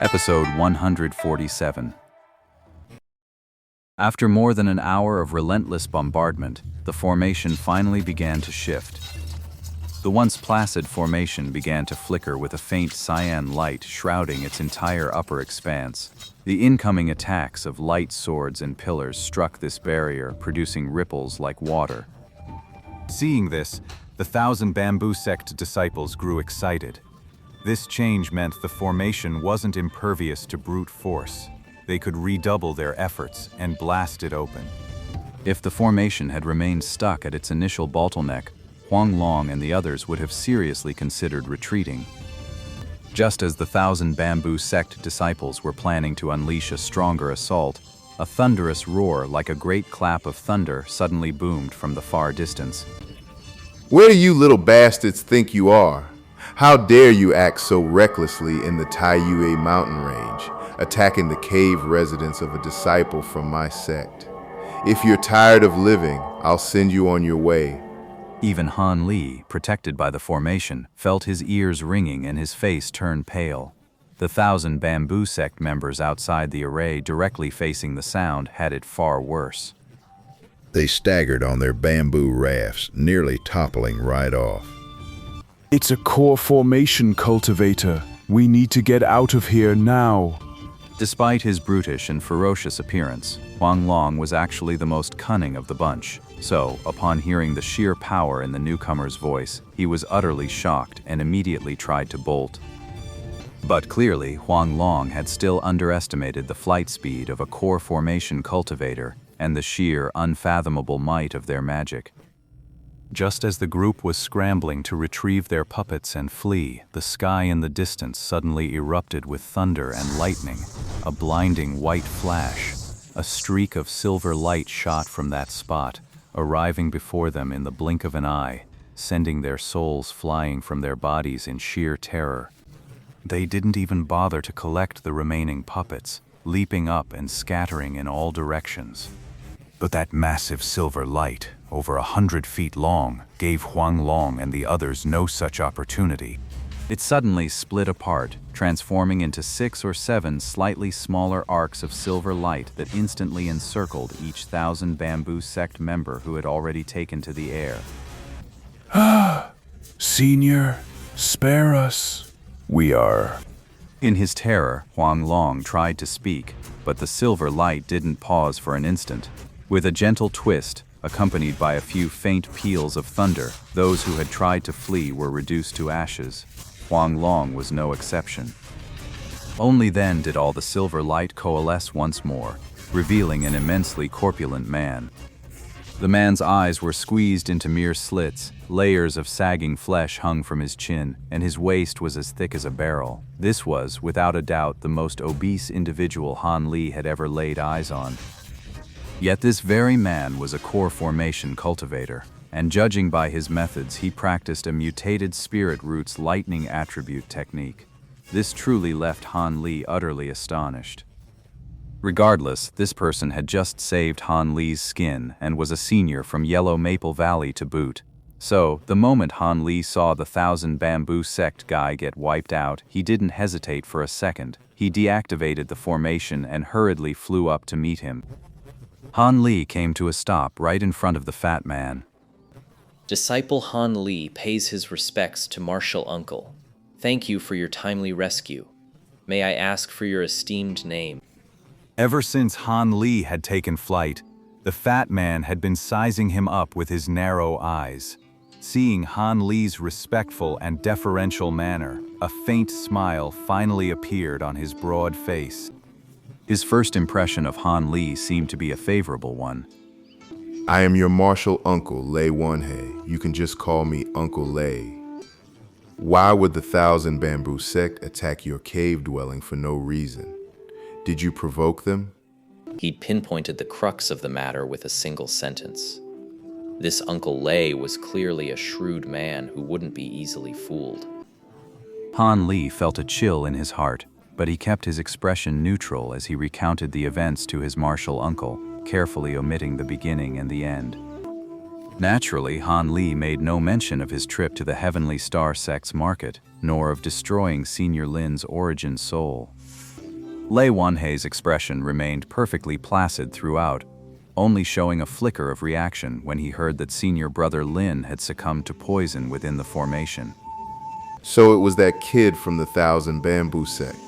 Episode 147. After more than an hour of relentless bombardment, the formation finally began to shift. The once placid formation began to flicker with a faint cyan light shrouding its entire upper expanse. The incoming attacks of light swords and pillars struck this barrier, producing ripples like water. Seeing this, the 1,000 bamboo sect disciples grew excited. This change meant the formation wasn't impervious to brute force. They could redouble their efforts and blast it open. If the formation had remained stuck at its initial bottleneck, Huang Long and the others would have seriously considered retreating. Just as the 1,000 bamboo sect disciples were planning to unleash a stronger assault, a thunderous roar like a great clap of thunder suddenly boomed from the far distance. Where do you little bastards think you are? How dare you act so recklessly in the Taiyue mountain range, attacking the cave residence of a disciple from my sect? If you're tired of living, I'll send you on your way. Even Han Li, protected by the formation, felt his ears ringing and his face turn pale. The 1,000 bamboo sect members outside the array directly facing the sound had it far worse. They staggered on their bamboo rafts, nearly toppling right off. It's a core formation, Cultivator. We need to get out of here now. Despite his brutish and ferocious appearance, Huang Long was actually the most cunning of the bunch. So, upon hearing the sheer power in the newcomer's voice, he was utterly shocked and immediately tried to bolt. But clearly, Huang Long had still underestimated the flight speed of a core formation cultivator and the sheer, unfathomable might of their magic. Just as the group was scrambling to retrieve their puppets and flee, the sky in the distance suddenly erupted with thunder and lightning, a blinding white flash. A streak of silver light shot from that spot, arriving before them in the blink of an eye, sending their souls flying from their bodies in sheer terror. They didn't even bother to collect the remaining puppets, leaping up and scattering in all directions. But that massive silver light, over 100 feet long, gave Huang Long and the others no such opportunity. It suddenly split apart, transforming into 6 or 7 slightly smaller arcs of silver light that instantly encircled each 1,000 bamboo sect member who had already taken to the air. Senior, spare us. We are... In his terror, Huang Long tried to speak, but the silver light didn't pause for an instant. With a gentle twist, accompanied by a few faint peals of thunder, those who had tried to flee were reduced to ashes. Huang Long was no exception. Only then did all the silver light coalesce once more, revealing an immensely corpulent man. The man's eyes were squeezed into mere slits, layers of sagging flesh hung from his chin, and his waist was as thick as a barrel. This was, without a doubt, the most obese individual Han Li had ever laid eyes on. Yet this very man was a core formation cultivator, and judging by his methods, he practiced a mutated spirit root's lightning attribute technique. This truly left Han Li utterly astonished. Regardless, this person had just saved Han Li's skin and was a senior from Yellow Maple Valley to boot. So, the moment Han Li saw the 1,000 bamboo sect guy get wiped out, he didn't hesitate for a second. He deactivated the formation and hurriedly flew up to meet him. Han Li came to a stop right in front of the fat man. Disciple Han Li pays his respects to Martial Uncle. Thank you for your timely rescue. May I ask for your esteemed name? Ever since Han Li had taken flight, the fat man had been sizing him up with his narrow eyes. Seeing Han Li's respectful and deferential manner, a faint smile finally appeared on his broad face. His first impression of Han Li seemed to be a favorable one. I am your martial uncle, Lei Wanhei. You can just call me Uncle Lei. Why would the 1,000 bamboo sect attack your cave dwelling for no reason? Did you provoke them? He pinpointed the crux of the matter with a single sentence. This Uncle Lei was clearly a shrewd man who wouldn't be easily fooled. Han Li felt a chill in his heart, but he kept his expression neutral as he recounted the events to his martial uncle, carefully omitting the beginning and the end. Naturally, Han Li made no mention of his trip to the Heavenly Star Sect's market, nor of destroying Senior Lin's origin soul. Lei Wanhei's expression remained perfectly placid throughout, only showing a flicker of reaction when he heard that senior brother Lin had succumbed to poison within the formation. So it was that kid from the Thousand Bamboo sect.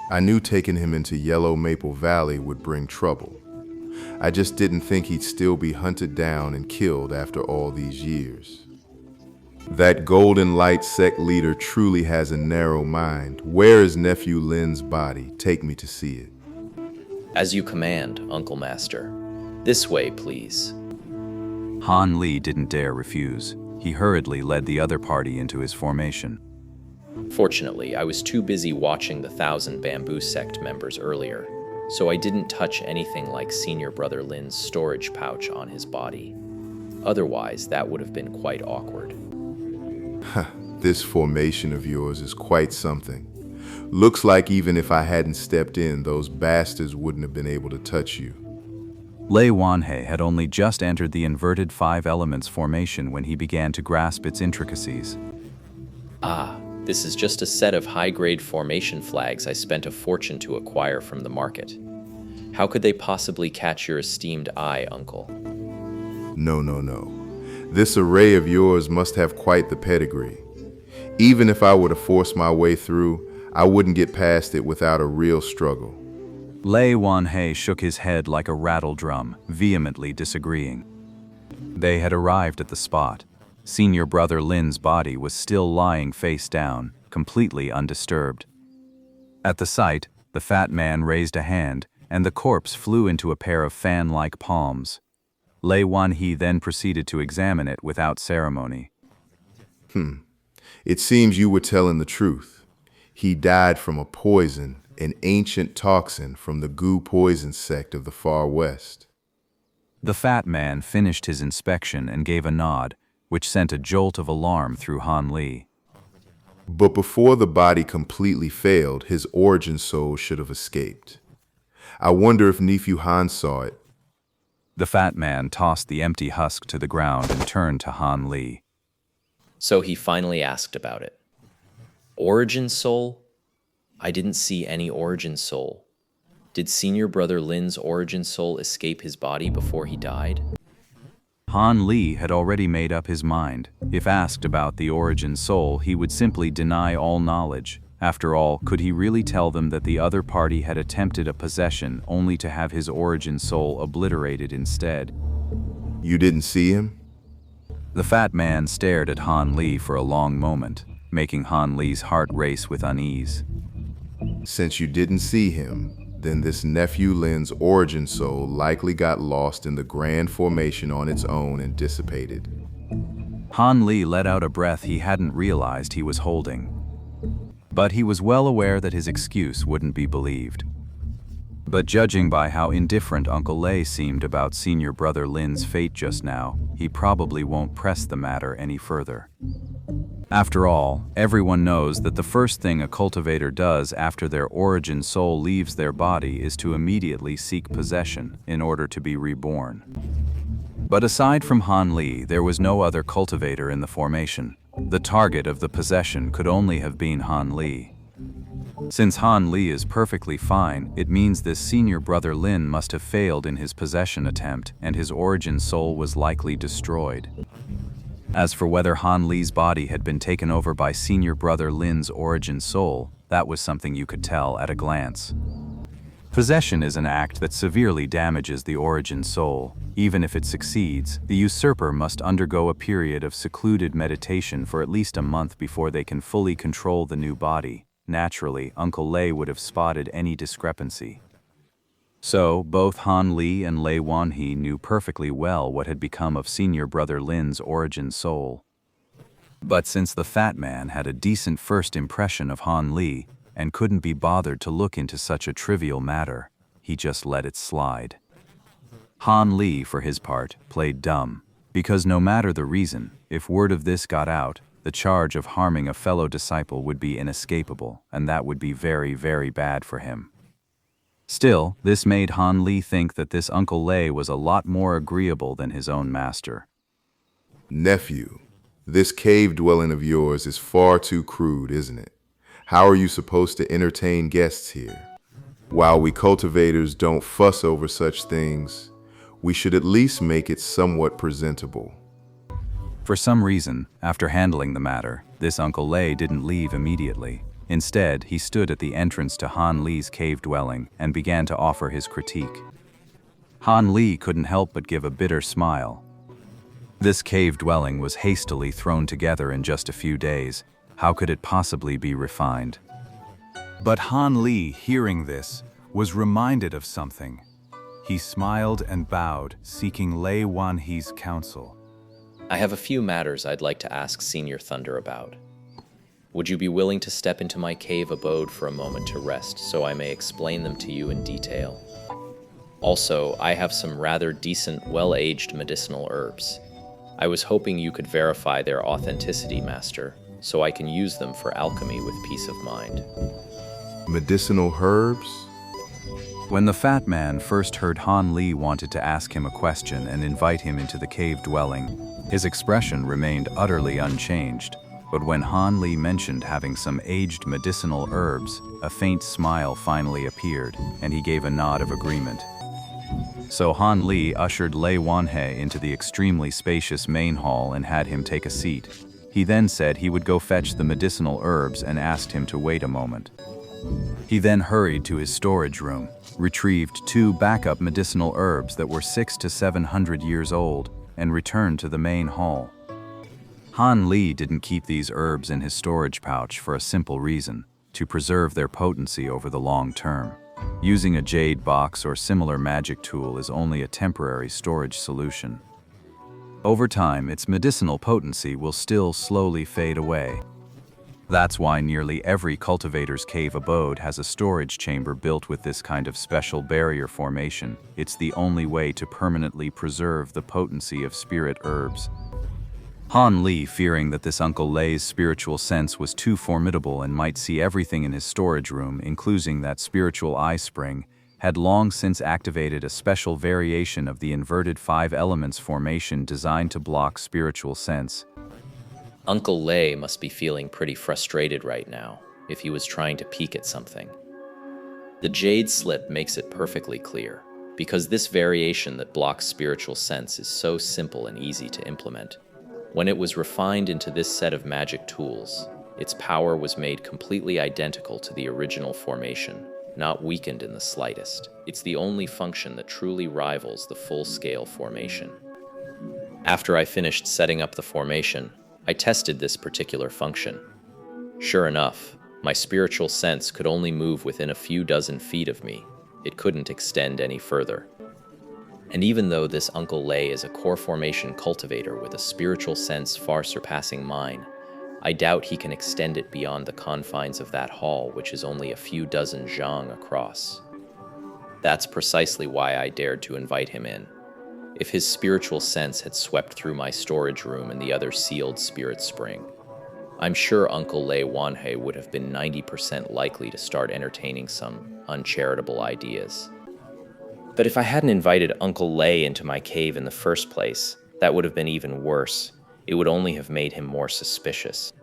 I knew taking him into Yellow Maple Valley would bring trouble. I just didn't think he'd still be hunted down and killed after all these years. That Golden Light sect leader truly has a narrow mind. Where is nephew Lin's body? Take me to see it. As you command, Uncle Master. This way, please. Han Li didn't dare refuse. He hurriedly led the other party into his formation. Fortunately, I was too busy watching the Thousand Bamboo sect members earlier, so I didn't touch anything like senior brother Lin's storage pouch on his body. Otherwise, that would have been quite awkward. This formation of yours is quite something. Looks like even if I hadn't stepped in, those bastards wouldn't have been able to touch you. Lei Wanhei had only just entered the inverted five elements formation when he began to grasp its intricacies. This is just a set of high-grade formation flags I spent a fortune to acquire from the market. How could they possibly catch your esteemed eye, Uncle? No. This array of yours must have quite the pedigree. Even if I were to force my way through, I wouldn't get past it without a real struggle. Lei Wanhei shook his head like a rattle drum, vehemently disagreeing. They had arrived at the spot. Senior brother Lin's body was still lying face down, completely undisturbed. At the sight, the fat man raised a hand, and the corpse flew into a pair of fan-like palms. Lei Wanhei then proceeded to examine it without ceremony. It seems you were telling the truth. He died from a poison, an ancient toxin from the goo poison sect of the Far West. The fat man finished his inspection and gave a nod, which sent a jolt of alarm through Han Li. But before the body completely failed, his origin soul should have escaped. I wonder if nephew Han saw it. The fat man tossed the empty husk to the ground and turned to Han Li. So he finally asked about it. Origin soul? I didn't see any origin soul. Did senior brother Lin's origin soul escape his body before he died? Han Li had already made up his mind. If asked about the origin soul, he would simply deny all knowledge. After all, could he really tell them that the other party had attempted a possession only to have his origin soul obliterated instead? You didn't see him? The fat man stared at Han Li for a long moment, making Han Li's heart race with unease. Since you didn't see him, then this nephew Lin's origin soul likely got lost in the grand formation on its own and dissipated. Han Li let out a breath he hadn't realized he was holding. But he was well aware that his excuse wouldn't be believed. But judging by how indifferent Uncle Lei seemed about senior brother Lin's fate just now, he probably won't press the matter any further. After all, everyone knows that the first thing a cultivator does after their origin soul leaves their body is to immediately seek possession in order to be reborn. But aside from Han Li, there was no other cultivator in the formation. The target of the possession could only have been Han Li. Since Han Li is perfectly fine, it means this senior brother Lin must have failed in his possession attempt, and his origin soul was likely destroyed. As for whether Han Li's body had been taken over by senior brother Lin's origin soul, that was something you could tell at a glance. Possession is an act that severely damages the origin soul. Even if it succeeds, the usurper must undergo a period of secluded meditation for at least a month before they can fully control the new body. Naturally, Uncle Lei would have spotted any discrepancy. So, both Han Li and Lei Wanhei knew perfectly well what had become of senior brother Lin's origin soul. But since the fat man had a decent first impression of Han Li and couldn't be bothered to look into such a trivial matter, he just let it slide. Han Li, for his part, played dumb, because no matter the reason, if word of this got out, the charge of harming a fellow disciple would be inescapable, and that would be very, very bad for him. Still, this made Han Li think that this Uncle Lei was a lot more agreeable than his own master. Nephew, this cave dwelling of yours is far too crude, isn't it? How are you supposed to entertain guests here? While we cultivators don't fuss over such things, we should at least make it somewhat presentable. For some reason, after handling the matter, this Uncle Lei didn't leave immediately. Instead, he stood at the entrance to Han Li's cave dwelling and began to offer his critique. Han Li couldn't help but give a bitter smile. This cave dwelling was hastily thrown together in just a few days. How could it possibly be refined? But Han Li, hearing this, was reminded of something. He smiled and bowed, seeking Lei Wanhe's counsel. I have a few matters I'd like to ask Senior Thunder about. Would you be willing to step into my cave abode for a moment to rest so I may explain them to you in detail? Also, I have some rather decent, well-aged medicinal herbs. I was hoping you could verify their authenticity, Master, so I can use them for alchemy with peace of mind. Medicinal herbs? When the fat man first heard Han Li wanted to ask him a question and invite him into the cave dwelling, his expression remained utterly unchanged. But when Han Li mentioned having some aged medicinal herbs, a faint smile finally appeared, and he gave a nod of agreement. So Han Li ushered Lei Wanhe into the extremely spacious main hall and had him take a seat. He then said he would go fetch the medicinal herbs and asked him to wait a moment. He then hurried to his storage room, retrieved 2 backup medicinal herbs that were 600 to 700 years old, and returned to the main hall. Han Li didn't keep these herbs in his storage pouch for a simple reason: to preserve their potency over the long term. Using a jade box or similar magic tool is only a temporary storage solution. Over time, its medicinal potency will still slowly fade away. That's why nearly every cultivator's cave abode has a storage chamber built with this kind of special barrier formation. It's the only way to permanently preserve the potency of spirit herbs. Han Li, fearing that this Uncle Lei's spiritual sense was too formidable and might see everything in his storage room, including that spiritual eye spring, had long since activated a special variation of the inverted 5 elements formation designed to block spiritual sense. Uncle Lei must be feeling pretty frustrated right now, if he was trying to peek at something. The jade slip makes it perfectly clear, because this variation that blocks spiritual sense is so simple and easy to implement. When it was refined into this set of magic tools, its power was made completely identical to the original formation, not weakened in the slightest. It's the only function that truly rivals the full-scale formation. After I finished setting up the formation, I tested this particular function. Sure enough, my spiritual sense could only move within a few dozen feet of me. It couldn't extend any further. And even though this Uncle Lei is a core formation cultivator with a spiritual sense far surpassing mine, I doubt he can extend it beyond the confines of that hall, which is only a few dozen zhang across. That's precisely why I dared to invite him in. If his spiritual sense had swept through my storage room and the other sealed spirit spring, I'm sure Uncle Lei Wanhe would have been 90% likely to start entertaining some uncharitable ideas. But if I hadn't invited Uncle Lei into my cave in the first place, that would have been even worse. It would only have made him more suspicious.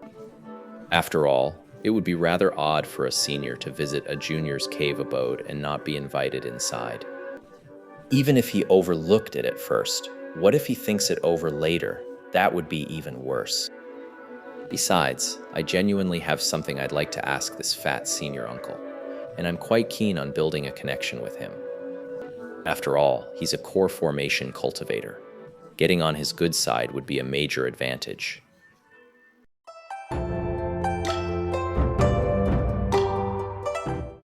After all, it would be rather odd for a senior to visit a junior's cave abode and not be invited inside. Even if he overlooked it at first, what if he thinks it over later? That would be even worse. Besides, I genuinely have something I'd like to ask this fat senior uncle, and I'm quite keen on building a connection with him. After all, he's a core formation cultivator. Getting on his good side would be a major advantage.